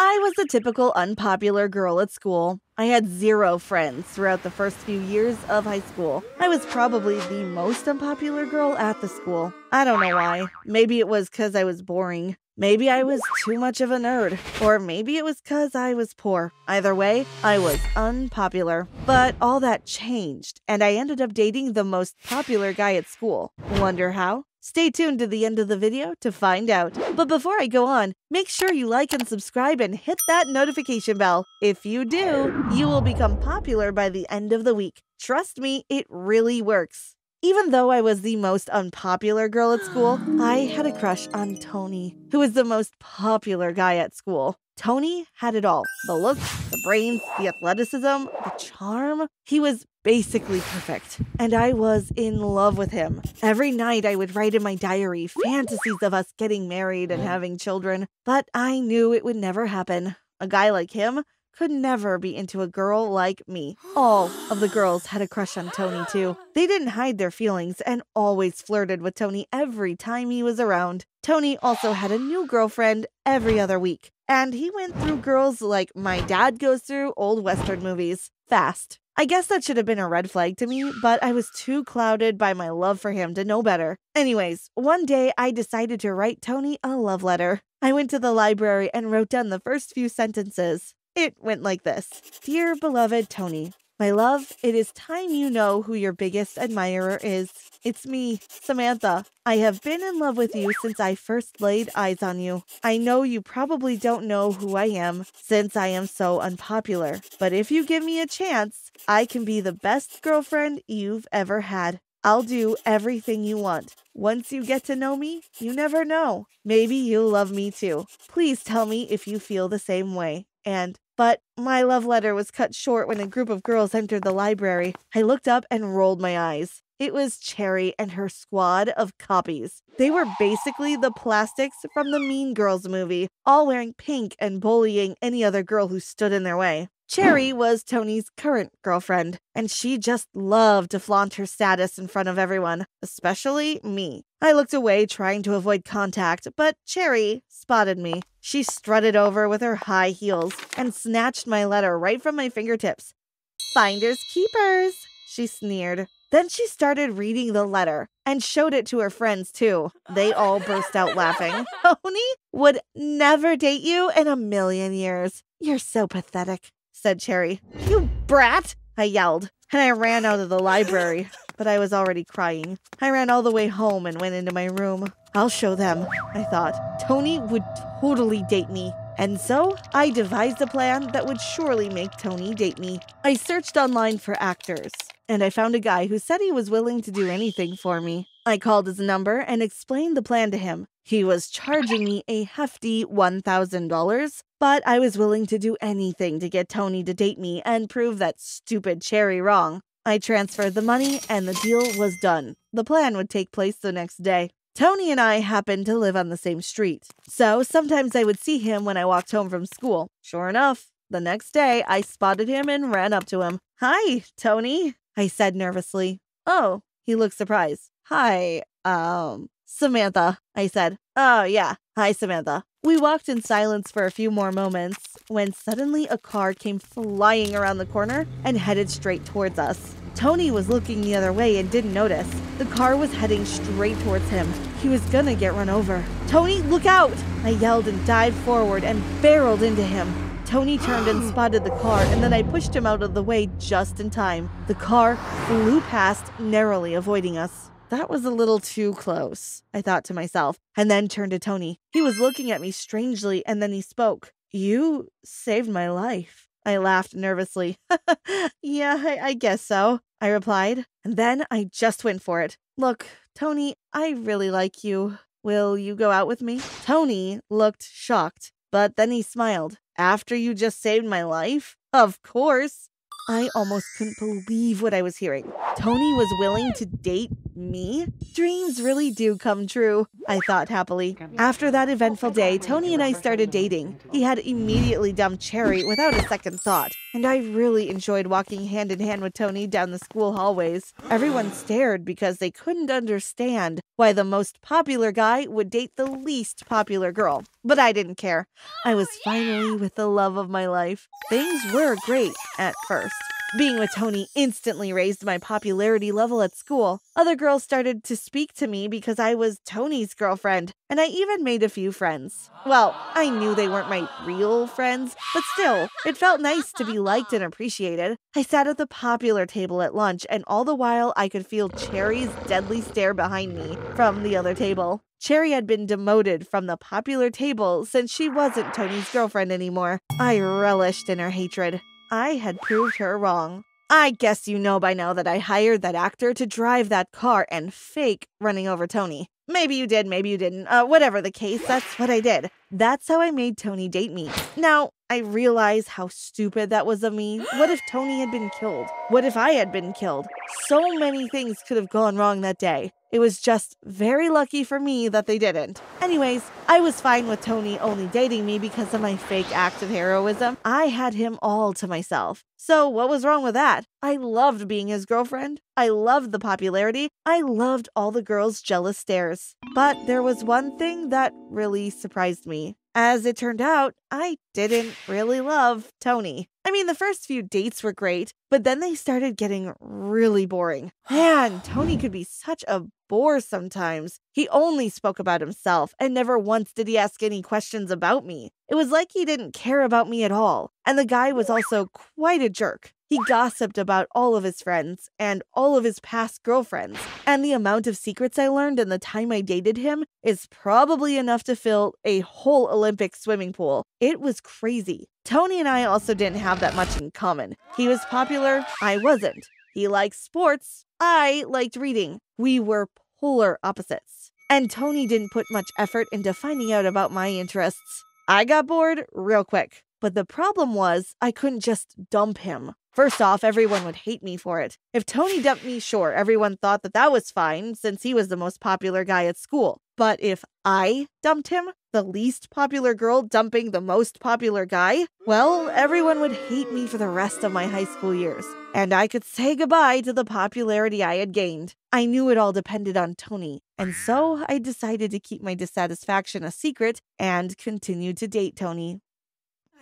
I was a typical unpopular girl at school. I had zero friends throughout the first few years of high school. I was probably the most unpopular girl at the school. I don't know why. Maybe it was because I was boring. Maybe I was too much of a nerd. Or maybe it was because I was poor. Either way, I was unpopular. But all that changed, and I ended up dating the most popular guy at school. Wonder how? Stay tuned to the end of the video to find out. But before I go on, make sure you like and subscribe and hit that notification bell. If you do, you will become popular by the end of the week. Trust me, it really works. Even though I was the most unpopular girl at school, I had a crush on Tony, who was the most popular guy at school. Tony had it all. The looks, the brains, the athleticism, the charm. He was basically perfect, and I was in love with him. Every night I would write in my diary fantasies of us getting married and having children, but I knew it would never happen. A guy like him could never be into a girl like me. All of the girls had a crush on Tony too. They didn't hide their feelings and always flirted with Tony every time he was around. Tony also had a new girlfriend every other week, and he went through girls like my dad goes through old Western movies, fast. I guess that should have been a red flag to me, but I was too clouded by my love for him to know better. Anyways, one day I decided to write Tony a love letter. I went to the library and wrote down the first few sentences. It went like this. Dear beloved Tony, my love, it is time you know who your biggest admirer is. It's me, Samantha. I have been in love with you since I first laid eyes on you. I know you probably don't know who I am since I am so unpopular, but if you give me a chance, I can be the best girlfriend you've ever had. I'll do everything you want. Once you get to know me, you never know. Maybe you'll love me too. Please tell me if you feel the same way. But my love letter was cut short when a group of girls entered the library. I looked up and rolled my eyes. It was Cherry and her squad of copies. They were basically the plastics from the Mean Girls movie, all wearing pink and bullying any other girl who stood in their way. Cherry was Tony's current girlfriend, and she just loved to flaunt her status in front of everyone, especially me. I looked away, trying to avoid contact, but Cherry spotted me. She strutted over with her high heels and snatched my letter right from my fingertips. Finders keepers, she sneered. Then she started reading the letter and showed it to her friends too. They all burst out laughing. Tony would never date you in a million years. You're so pathetic, said Cherry. You brat, I yelled, and I ran out of the library, but I was already crying. I ran all the way home and went into my room. I'll show them, I thought. Tony would totally date me. And so I devised a plan that would surely make Tony date me. I searched online for actors, and I found a guy who said he was willing to do anything for me. I called his number and explained the plan to him. He was charging me a hefty $1,000, but I was willing to do anything to get Tony to date me and prove that stupid Cherry wrong. I transferred the money and the deal was done. The plan would take place the next day. Tony and I happened to live on the same street, so sometimes I would see him when I walked home from school. Sure enough, the next day I spotted him and ran up to him. Hi, Tony, I said nervously. Oh, he looked surprised. Hi, Samantha, I said. Oh, yeah. Hi, Samantha. We walked in silence for a few more moments when suddenly a car came flying around the corner and headed straight towards us. Tony was looking the other way and didn't notice. The car was heading straight towards him. He was gonna get run over. Tony, look out! I yelled and dived forward and barreled into him. Tony turned and spotted the car, and then I pushed him out of the way just in time. The car flew past, narrowly avoiding us. That was a little too close, I thought to myself, and then turned to Tony. He was looking at me strangely, and then he spoke. You saved my life. I laughed nervously. Yeah, I guess so, I replied. And then I just went for it. Look, Tony, I really like you. Will you go out with me? Tony looked shocked, but then he smiled. After you just saved my life? Of course. I almost couldn't believe what I was hearing. Tony was willing to date Me? Dreams really do come true, I thought happily. After that eventful day, Tony and I started dating. He had immediately dumped Cherry without a second thought, and I really enjoyed walking hand in hand with Tony down the school hallways. Everyone stared because they couldn't understand why the most popular guy would date the least popular girl. But I didn't care. I was finally with the love of my life. Things were great at first. Being with Tony instantly raised my popularity level at school. Other girls started to speak to me because I was Tony's girlfriend, and I even made a few friends. Well, I knew they weren't my real friends, but still, it felt nice to be liked and appreciated. I sat at the popular table at lunch, and all the while I could feel Cherry's deadly stare behind me from the other table. Cherry had been demoted from the popular table since she wasn't Tony's girlfriend anymore. I relished in her hatred. I had proved her wrong. I guess you know by now that I hired that actor to drive that car and fake running over Tony. Maybe you did, maybe you didn't. Whatever the case, that's what I did. That's how I made Tony date me. Now, I realize how stupid that was of me. What if Tony had been killed? What if I had been killed? So many things could have gone wrong that day. It was just very lucky for me that they didn't. Anyways, I was fine with Tony only dating me because of my fake act of heroism. I had him all to myself. So what was wrong with that? I loved being his girlfriend. I loved the popularity. I loved all the girls' jealous stares. But there was one thing that really surprised me. As it turned out, I didn't really love Tony. I mean, the first few dates were great, but then they started getting really boring. Man, Tony could be such a bore sometimes. He only spoke about himself, and never once did he ask any questions about me. It was like he didn't care about me at all. And the guy was also quite a jerk. He gossiped about all of his friends and all of his past girlfriends. And the amount of secrets I learned in the time I dated him is probably enough to fill a whole Olympic swimming pool. It was crazy. Tony and I also didn't have that much in common. He was popular, I wasn't. He liked sports, I liked reading. We were polar opposites. And Tony didn't put much effort into finding out about my interests. I got bored real quick. But the problem was, I couldn't just dump him. First off, everyone would hate me for it. If Tony dumped me, sure, everyone thought that that was fine since he was the most popular guy at school. But if I dumped him, the least popular girl dumping the most popular guy, well, everyone would hate me for the rest of my high school years. And I could say goodbye to the popularity I had gained. I knew it all depended on Tony, and so I decided to keep my dissatisfaction a secret and continue to date Tony.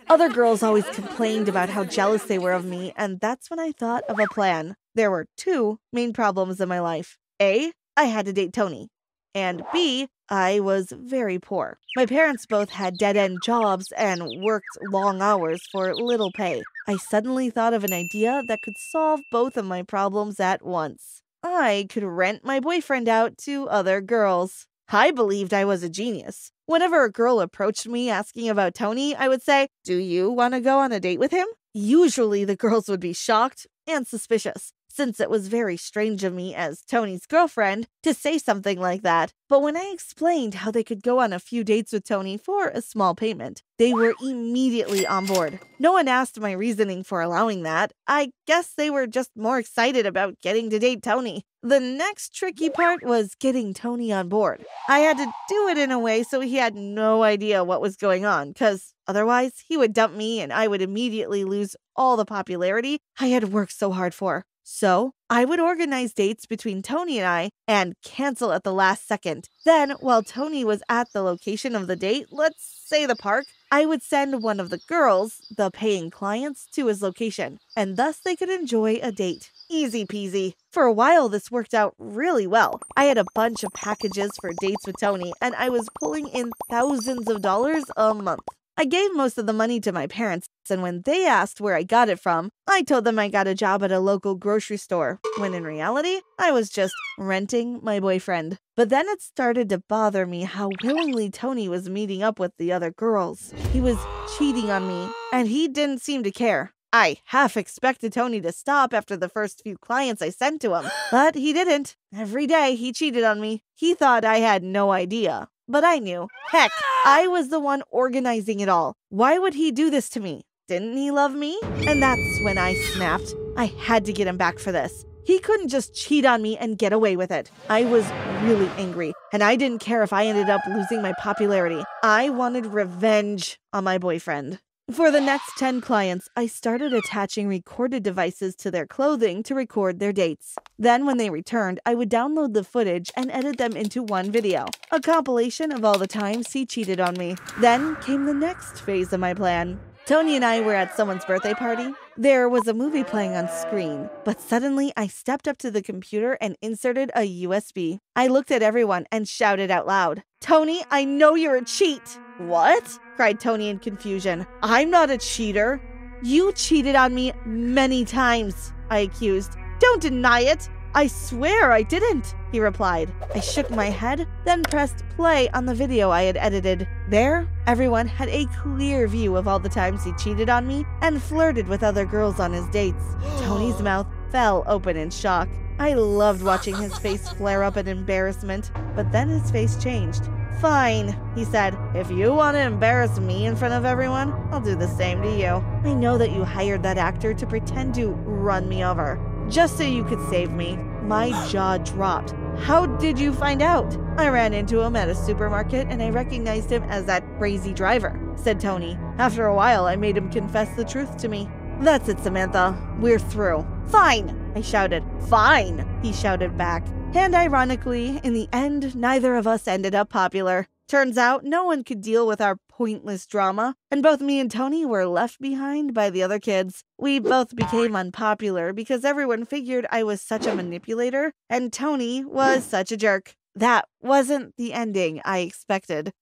Other girls always complained about how jealous they were of me, and that's when I thought of a plan. There were two main problems in my life. A, I had to date Tony. And B, I was very poor. My parents both had dead-end jobs and worked long hours for little pay. I suddenly thought of an idea that could solve both of my problems at once. I could rent my boyfriend out to other girls. I believed I was a genius. Whenever a girl approached me asking about Tony, I would say, "Do you want to go on a date with him?" Usually the girls would be shocked and suspicious, since it was very strange of me as Tony's girlfriend to say something like that. But when I explained how they could go on a few dates with Tony for a small payment, they were immediately on board. No one asked my reasoning for allowing that. I guess they were just more excited about getting to date Tony. The next tricky part was getting Tony on board. I had to do it in a way so he had no idea what was going on, because otherwise he would dump me and I would immediately lose all the popularity I had worked so hard for. So, I would organize dates between Tony and I and cancel at the last second. Then, while Tony was at the location of the date, let's say the park, I would send one of the girls, the paying clients, to his location, and thus they could enjoy a date. Easy peasy. For a while, this worked out really well. I had a bunch of packages for dates with Tony, and I was pulling in thousands of dollars a month. I gave most of the money to my parents, and when they asked where I got it from, I told them I got a job at a local grocery store, when in reality, I was just renting my boyfriend. But then it started to bother me how willingly Tony was meeting up with the other girls. He was cheating on me, and he didn't seem to care. I half expected Tony to stop after the first few clients I sent to him, but he didn't. Every day he cheated on me. He thought I had no idea. But I knew. Heck, I was the one organizing it all. Why would he do this to me? Didn't he love me? And that's when I snapped. I had to get him back for this. He couldn't just cheat on me and get away with it. I was really angry, and I didn't care if I ended up losing my popularity. I wanted revenge on my boyfriend. For the next 10 clients, I started attaching recorded devices to their clothing to record their dates. Then when they returned, I would download the footage and edit them into one video, a compilation of all the times he cheated on me. Then came the next phase of my plan. Tony and I were at someone's birthday party. There was a movie playing on screen, but suddenly I stepped up to the computer and inserted a USB. I looked at everyone and shouted out loud, "Tony, I know you're a cheat!" "What?" cried Tony in confusion. "I'm not a cheater." "You cheated on me many times," I accused. "Don't deny it." "I swear I didn't," he replied. I shook my head, then pressed play on the video I had edited. There, everyone had a clear view of all the times he cheated on me and flirted with other girls on his dates. Tony's mouth fell open in shock. I loved watching his face flare up in embarrassment, but then his face changed. "Fine," he said. "If you want to embarrass me in front of everyone, I'll do the same to you. I know that you hired that actor to pretend to run me over, just so you could save me." My jaw dropped. "How did you find out?" "I ran into him at a supermarket and I recognized him as that crazy driver," said Tony. "After a while, I made him confess the truth to me." "That's it, Samantha. We're through." "Fine," I shouted. "Fine," he shouted back. And ironically, in the end, neither of us ended up popular. Turns out, no one could deal with our pointless drama, and both me and Tony were left behind by the other kids. We both became unpopular because everyone figured I was such a manipulator, and Tony was such a jerk. That wasn't the ending I expected.